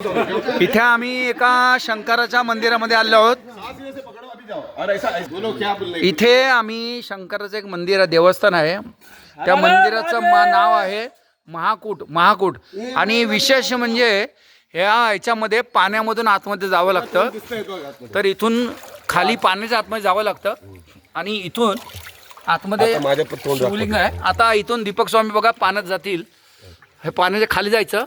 इथे आम्ही एका शंकराच्या मंदिरामध्ये आलो आहोत। इथे आम्ही शंकराचं एक मंदिर आहे, देवस्थान आहे। त्या मंदिराचं नाव आहे महाकूट। आणि विशेष म्हणजे ह्याच्यामध्ये पाण्यामधून आतमध्ये जावं लागतं। तर इथून खाली पाण्याच्या आतमध्ये जावं लागतं आणि इथून आतमध्ये शिवलिंग आहे। आता इथून दीपक स्वामी बघा पाण्यात जातील। हे पाण्याच्या खाली जायचं,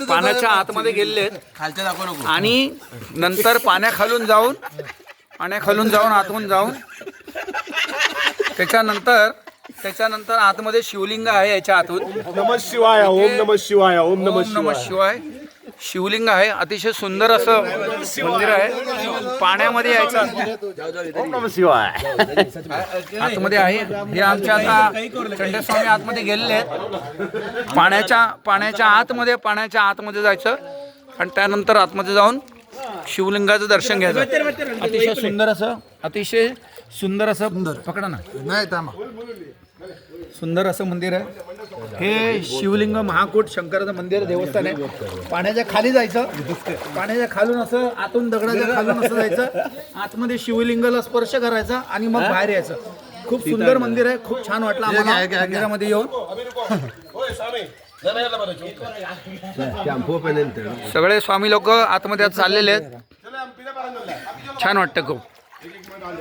पाण्याच्या आतमध्ये गेलेले आणि नंतर पाण्याखालून जाऊन आतून जाऊन त्याच्यानंतर आतमध्ये शिवलिंग आहे। याच्या आतून नमः शिवाय, ओम नमः शिवाय, ओम नमः नमः शिवाय शिवलिंग आहे। अतिशय सुंदर असं मंदिर आहे। पाण्यामध्ये यायचं, ओम नमः शिवाय आतमध्ये आहे। हे आमच्या आता चंडेस्वामी आतमध्ये गेलेले आहेत। पाण्याच्या आतमध्ये जायचं आणि त्यानंतर आतमध्ये जाऊन शिवलिंगाचं दर्शन घ्यायचं। अतिशय सुंदर असं पकडा ना, नाही थांबा, सुंदर असं मंदिर आहे। हे शिवलिंग महाकूट शंकराचं मंदिर देवस्थान आहे। पाण्याच्या खाली जायचं, पाण्याच्या खालून असं आतून दगडाच्या खालून असं जायचं, आतमध्ये शिवलिंगाला स्पर्श करायचा आणि मग बाहेर यायचं। खूप सुंदर मंदिर आहे, खूप छान वाटलं आम्हाला मंदिरामध्ये येऊन। सगळे स्वामी लोक आतमध्ये चाललेले आहेत, छान वाटतं खूप।